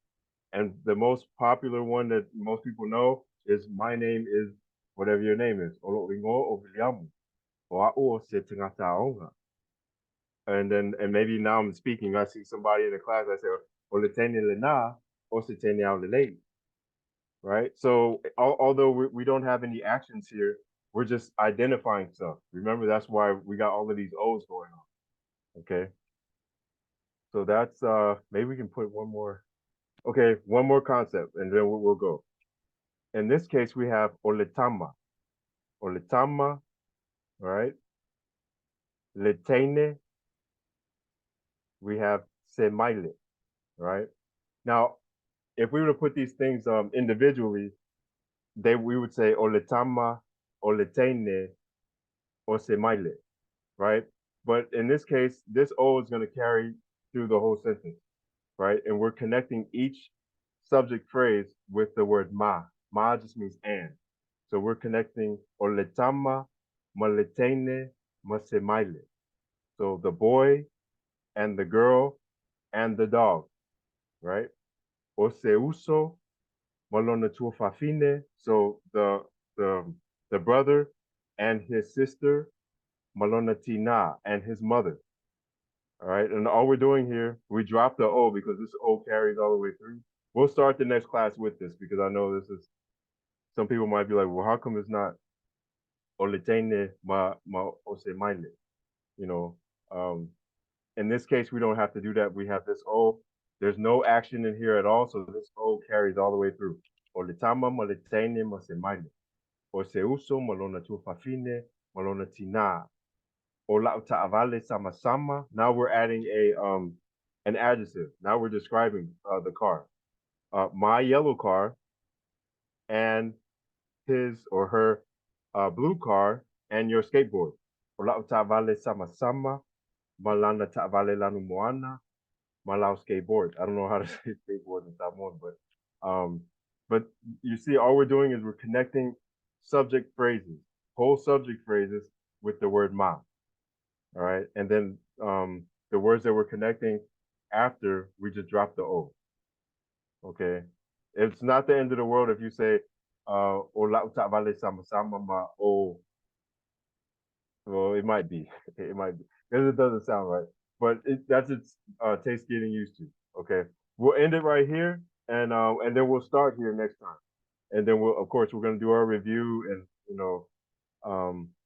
And the most popular one that most people know is my name is whatever your name is. And maybe now I'm speaking, I see somebody in the class, I say, right? So although we don't have any actions here, we're just identifying stuff. Remember, that's why we got all of these O's going on. Okay. So that's maybe we can put one more. Okay, one more concept, and then we'll go. In this case, we have oletama. Oletama, right? Letene. We have semaile, right? Now, if we were to put these things individually, we would say oletama, oletene, or semaile, right? But in this case, this O is going to carry through the whole sentence, right? And we're connecting each subject phrase with the word ma. Ma just means and. So we're connecting oletama, maletene, masemaile. So the boy and the girl and the dog, right? Oseuso, malona tuafafine. So the brother and his sister, malona tina, and his mother. All right, and all we're doing here, we drop the O because this O carries all the way through. We'll start the next class with this because I know this is, some people might be like, well, how come it's not oletene ma osemaile? You know, in this case, we don't have to do that. We have this O. There's no action in here at all, so this O carries all the way through. Oletama maletene masemaile. Oseuso malona tuafafine malona tina. Ola ta'avale sama sama. Now we're adding an adjective. Now we're describing the car. My yellow car and his or her blue car and your skateboard. Ola ta'avale sama sama. Malana ta'avale lanu moana. Malau skateboard. I don't know how to say skateboard in Samoan, but you see, all we're doing is we're connecting subject phrases, whole subject phrases with the word ma. All right, and then the words that we're connecting after, we just drop the O. Okay, it's not the end of the world if you say "o la utavale sama sama ma o." Well, it might be, it might be because it doesn't sound right, but that's its taste getting used to. Okay, we'll end it right here, and then we'll start here next time, and then we'll, of course, we're gonna do our review and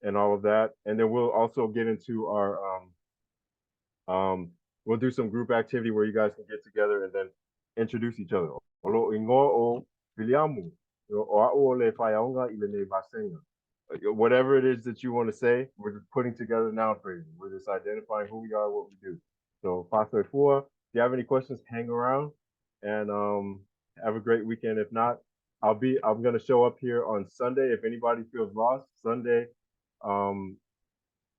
and all of that, and then we'll also get into our we'll do some group activity where you guys can get together and then introduce each other. Whatever it is that you want to say, we're just putting together noun phrases. We're just identifying who we are, what we do. So, Pastor Fua, if you have any questions, hang around and have a great weekend. If not, I'm gonna show up here on Sunday. If anybody feels lost, Sunday,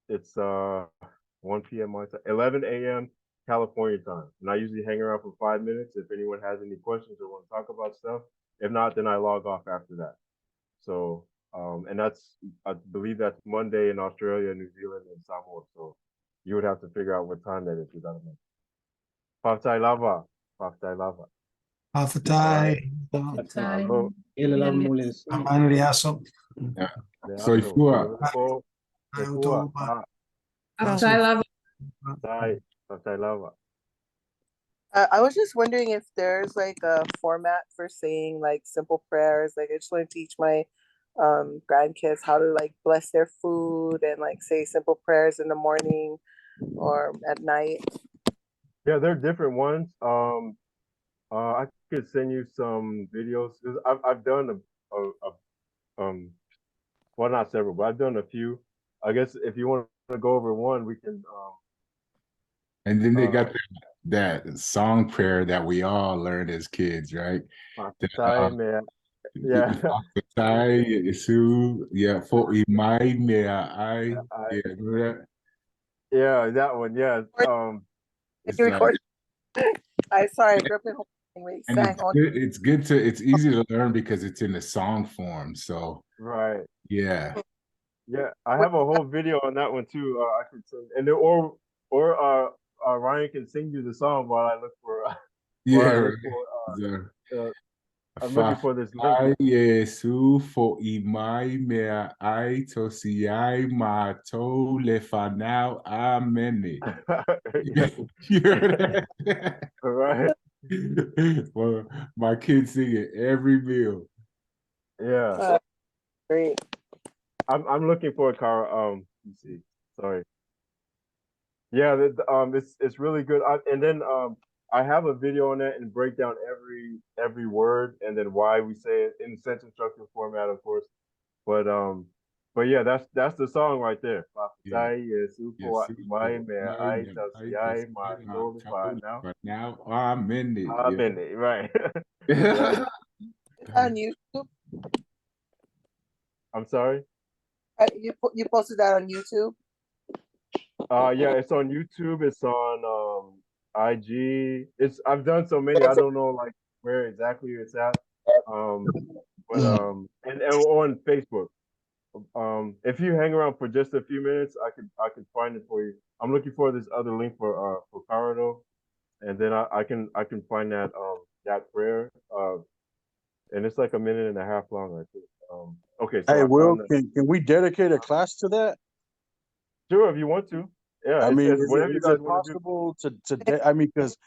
it's 1 p.m. my time, 11 a.m. California time. And I usually hang around for 5 minutes if anyone has any questions or want to talk about stuff. If not, then I log off after that. So, and I believe that's Monday in Australia, New Zealand, and Samoa. So you would have to figure out what time that is. I don't know. Paftai lava. Paftai lava. Pafatai. Hello. Ilalang mulis. Aman liaso. Soifua. Ayuto. After love. Paftai lava. I was just wondering if there's like a format for saying like simple prayers. Like I just want to teach my grandkids how to like bless their food and like say simple prayers in the morning or at night. Yeah, they're different ones. I could send you some videos. 'Cause I've done well, not several, but I've done a few. I guess if you want to go over one, we can. And then they got Uh, that song prayer that we all learned as kids, right? The, Time, man. Yeah. Thai, Yesu, yeah, for Imai, may Yeah, yeah, remember yeah, that one. Yeah. that? You It's like, record. I sorry, gripping whole thing. Wait, and sang on. it's good to, it's easy to learn because it's in the song form. So, right. yeah. Yeah, I have a whole video on that one too. I could sing, and then, or Ryan can sing you the song while I look for while I Yeah, look for the I'm looking for this link. Fafai Yesu for Imai mea ai tosiai ma to lefanau amene. Yeah, You heard that? all right. Well, my kids sing it every meal. Yeah, Great. I'm looking for a car. Let me see. Sorry. Yeah, it's really good. And then I have a video on that and break down every word and then why we say it in sentence structure format, of course. But um, but yeah, that's the song right there. Yeah. Mafutai Yesu po Yes. Imai me ai tasiai ma tolify now. But now I'm in it. I've been it, right. Yeah. Yeah. On YouTube. I'm sorry. You posted that on YouTube. Yeah, it's on YouTube. It's on IG. I've done so many. I don't know like where exactly it's at. Um, but and on Facebook. If you hang around for just a few minutes, I could find it for you. I'm looking for this other link for Cardo, and then I can find that prayer. And it's like a minute and a half long, I think. Okay, so Hey, I Will, found that. can we dedicate a class to that? Sure, if you want to. Yeah, I mean, it's whatever you is guys it want to do. possible I mean, because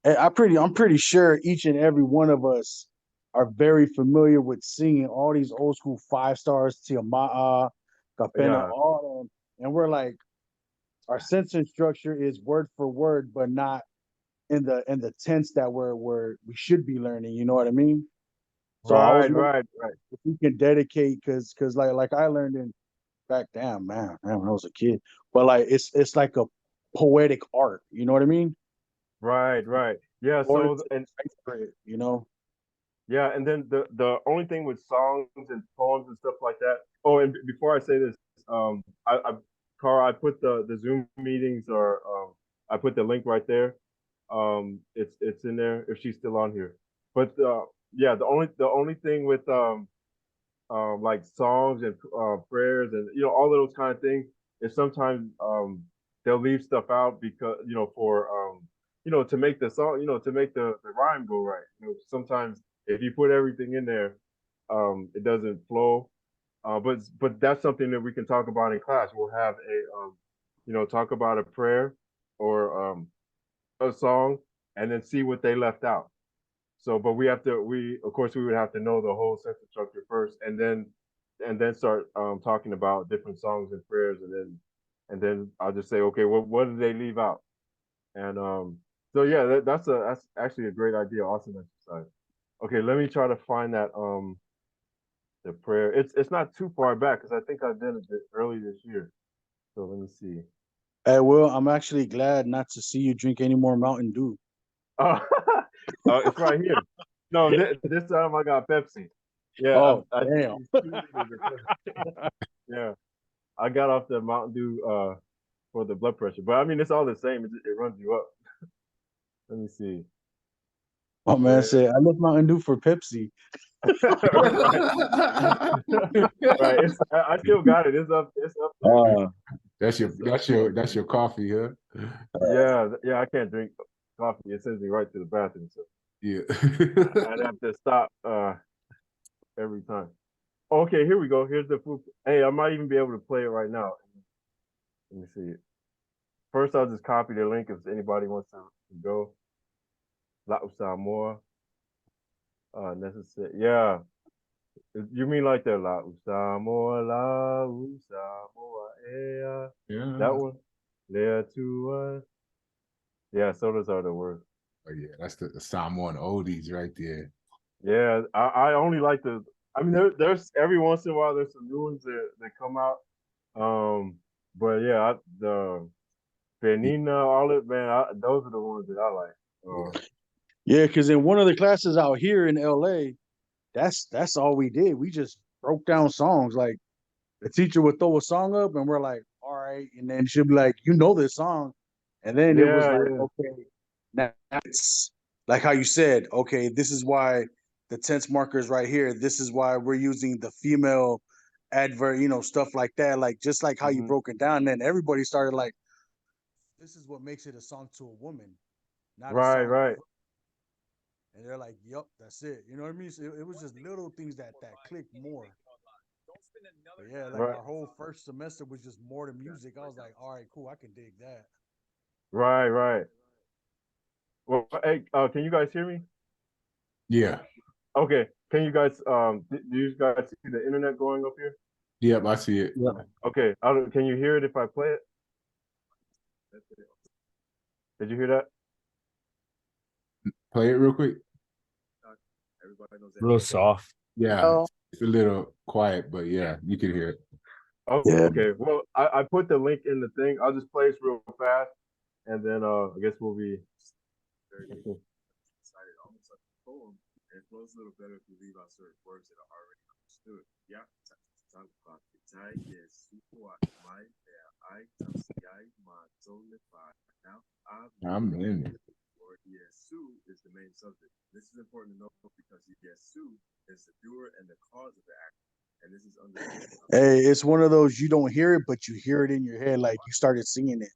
I'm pretty sure each and every one of us are very familiar with singing all these old school 5 stars, Tiama'a, Kapena, Yeah. all of them, and we're like, our sentence structure is word for word, but not in the tense that we should be learning. You know what I mean? So I was Right, wondering right, right. if we can dedicate, because like I learned in back man, when I was a kid, but like it's like a poetic art. You know what I mean? Right, right. Yeah, Or so to and decipher it, you know. yeah, and then the only thing with songs and poems and stuff like that. Oh, and before I say this, Carl, I put the Zoom meetings or I put the link right there. It's in there if she's still on here. But yeah, the only thing with like songs and prayers and all of those kind of things is sometimes they'll leave stuff out because for to make the song to make the rhyme go right. Sometimes if you put everything in there, it doesn't flow. But that's something that we can talk about in class. We'll have talk about a prayer or a song and then see what they left out. So, but we of course we would have to know the whole sentence structure first, and then start talking about different songs and prayers, and then I'll just say, okay, what did they leave out? And so yeah, that's actually a great idea, awesome exercise. Okay, let me try to find that the prayer. It's not too far back because I think I did it early this year. So let me see. Hey, Will, I'm actually glad not to see you drink any more Mountain Dew. Uh, it's right here. No, this time I got Pepsi. Yeah, Oh, I did damn. these 2 liters of Pepsi. Yeah, I got off the Mountain Dew for the blood pressure, but I mean it's all the same. It runs you up. Let me see. Oh man, said I left Mountain Dew for Pepsi. Right, right. I still got it. It's up. It's up there. Uh, That's your coffee, huh? Yeah, yeah. I can't drink coffee. It sends me right to the bathroom, so Yeah. I'd have to stop every time. Okay, here we go. Here's the food. Hey, I might even be able to play it right now. Let me see. First, I'll just copy the link if anybody wants to go. La Usamoa. Necessary. Yeah. You mean like the La Usamoa, La Usamoa, Ea. Yeah. That one? Lea to us. Yeah, sodas are the worst. Oh yeah, that's the Samoan oldies right there. Yeah, I only like the. I mean, there's every once in a while there's some new ones that come out. But yeah, the Penina Olive, man, those are the ones that I like. Yeah, because in one of the classes out here in LA, that's all we did. We just broke down songs. Like the teacher would throw a song up, and we're like, all right, and then she'll be like, you know this song, and then it was Yeah, like, yeah. okay, now it's like how you said, okay, this is why the tense marker is right here. This is why we're using the female advert, stuff like that. Like just like how you Hmm. broke it down, then everybody started like, this is what makes it a song to a woman, not a Right, song to. right, And they're like, "Yep, that's it." You know what I mean? So it was just little things that clicked more. But yeah, like right, our whole first semester was just more to music. I was like, "All right, cool, I can dig that." right, right. Well, hey, can you guys hear me? Yeah. Okay. Can you guys do you guys see the internet going up here? Yep, I see it. Yeah. Okay. Can you hear it if I play it? Did you hear that? Play it real quick. Real soft. Yeah, Oh, it's a little quiet, but yeah, you can hear it. Oh, Yeah. okay. Well, I put the link in the thing. I'll just play this real fast, and then I guess we'll be. Excited, almost like a poem, and it flows a little better if we leave out certain words that are already understood. Yeah. I'm in it. Or Yesu is the main subject. This is important to know because Yesu is the doer and the cause of the action. And this is understood. Hey, it's one of those you don't hear it, but you hear it in your head, like you started singing it.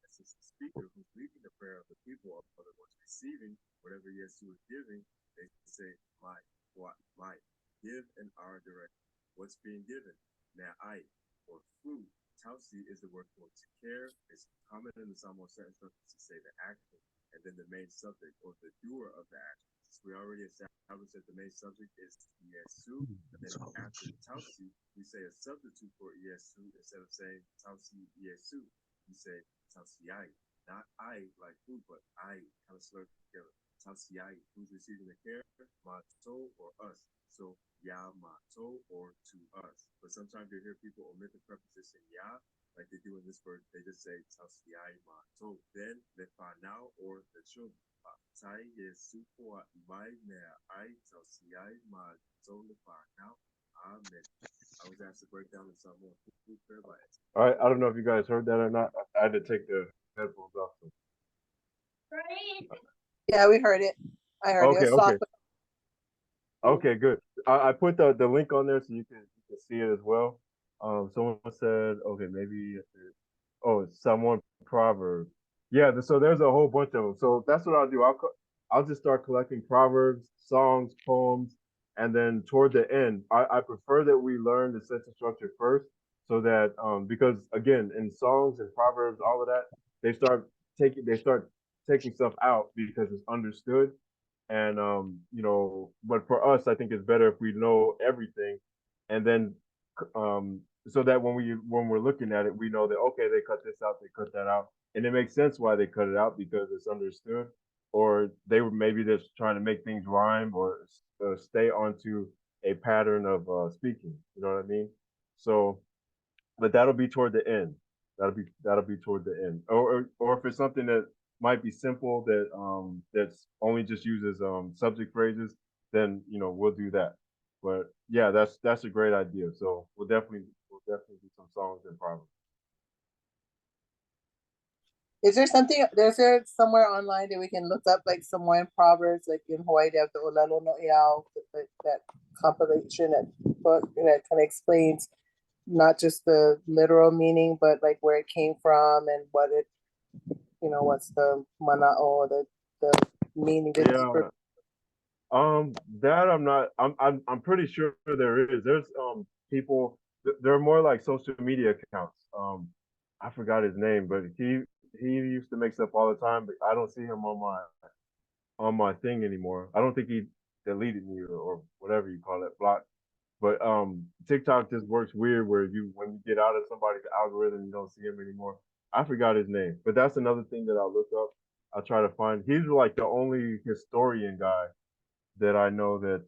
This is the speaker who's leading the prayer of the people, of the ones receiving whatever Yesu is giving. They say, my, give in our direction. What's being given? Now, or food. Tausi is the word for to care. It's common in the Samoan sentence to say the action, and then the main subject or the doer of the action. Since we already established that the main subject is Yesu, and then after Tausi, we say a substitute for Yesu instead of saying Tausi Yesu. We say Tausiai, not I like food, but I kind of slurred together. Tausiai, who's receiving the care, Mato or us. So ya mato or to us. But sometimes you hear people omit the preposition ya, like they do in this verse. They just say tausiai mato. Then the now or the children. Tai yesu po mai mea I tausiai mato le now. Amen. I was asked to break down the Samoan prayer by it. All right, I don't know if you guys heard that or not. I had to take the headphones off. yeah, we heard it. I heard Okay, it. okay. Okay, good. I put the link on there so you can see it as well. Someone said, okay, maybe it's someone proverb. Yeah, so there's a whole bunch of them. So that's what I'll do. I'll just start collecting proverbs, songs, poems, and then toward the end, I prefer that we learn the sentence structure first, so that because again, in songs and proverbs, all of that, they start taking stuff out because it's understood and but for us I think it's better if we know everything and then so that when we're looking at it we know that okay they cut this out, they cut that out, and it makes sense why they cut it out because it's understood, or they were maybe just trying to make things rhyme or stay onto a pattern of speaking, you know what I mean? So but that'll be toward the end. That'll be toward the end. Or if it's something that might be simple that that's only just uses subject phrases, then we'll do that. But yeah, that's a great idea. So we'll definitely do some songs and proverbs. Is there somewhere online that we can look up like Samoan proverbs, like in Hawaii they have the Olelo no Iao, that compilation, that book that kind of explains not just the literal meaning, but like where it came from and what it, what's the mana'o, the meaning, the Yeah. deeper. That I'm not. I'm pretty sure there is. There's people. There are more like social media accounts. I forgot his name, but he used to make stuff all the time. But I don't see him on my thing anymore. I don't think he deleted me or whatever you call it, blocked. But TikTok just works weird where when you get out of somebody's algorithm, you don't see him anymore. I forgot his name, but that's another thing that I'll look up. I'll try to find. He's like the only historian guy that I know that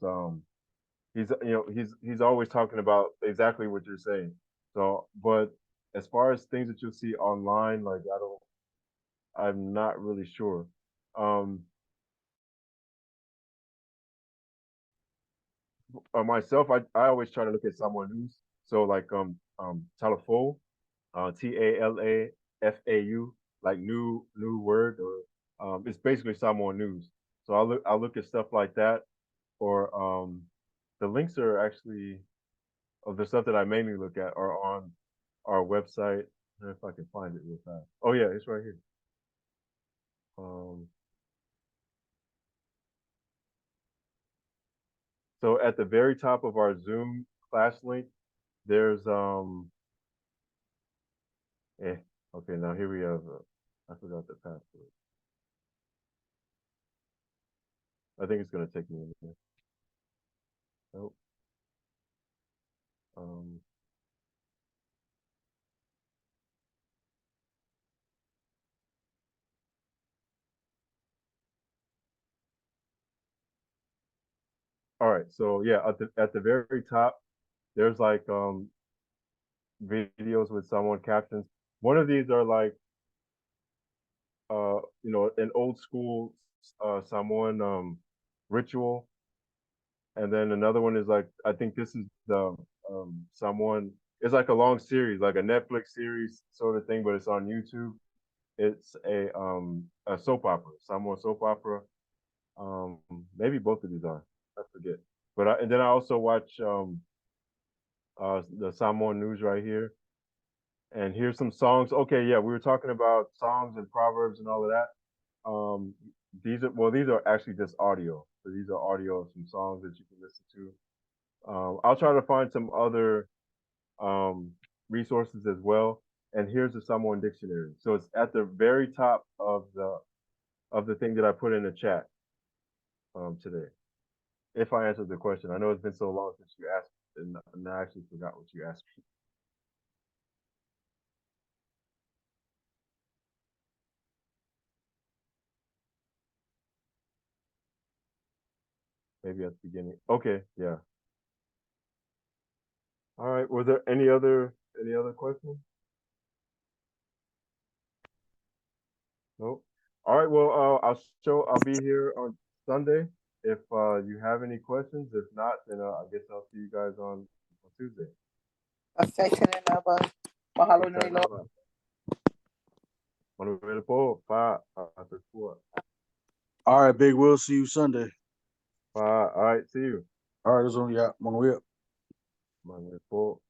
he's always talking about exactly what you're saying. So, but as far as things that you'll see online, like I'm not really sure. Um, Myself, I always try to look at Samoan news. So like Talafo, TALAFAU, like new word, or it's basically Samoan news. So I'll look at stuff like that, or the links are actually of the stuff that I mainly look at are on our website. I don't know if I can find it real fast. Oh yeah, it's right here. So at the very top of our Zoom class link, there's okay, now here we have I forgot the password. I think it's gonna take me in here. Nope. All right, so yeah, at the very top, there's like videos with Samoan captions. One of these are like an old school Samoan ritual, and then another one is like I think this is the Samoan. It's like a long series, like a Netflix series sort of thing, but it's on YouTube. It's a soap opera, Samoan soap opera. Maybe both of these are. I forget. But and then I also watch the Samoan news right here. And here's some songs. Okay, yeah, we were talking about songs and proverbs and all of that. These are actually just audio. So these are audio of some songs that you can listen to. I'll try to find some other resources as well. And here's the Samoan dictionary. So it's at the very top of the thing that I put in the chat today. If I answered the question, I know it's been so long since you asked, and I actually forgot what you asked me. Maybe at the beginning. Okay, yeah. All right. Was there any other questions? Nope. All right. Well, I'll be here on Sunday. If you have any questions, if not, then I guess I'll see you guys on Tuesday. Affection and love. Mahalo nui loa. Manuel po, pa, All right, Big Will. See you Sunday. all right. See you. All right, this one, yeah, Manuel. Manuel po,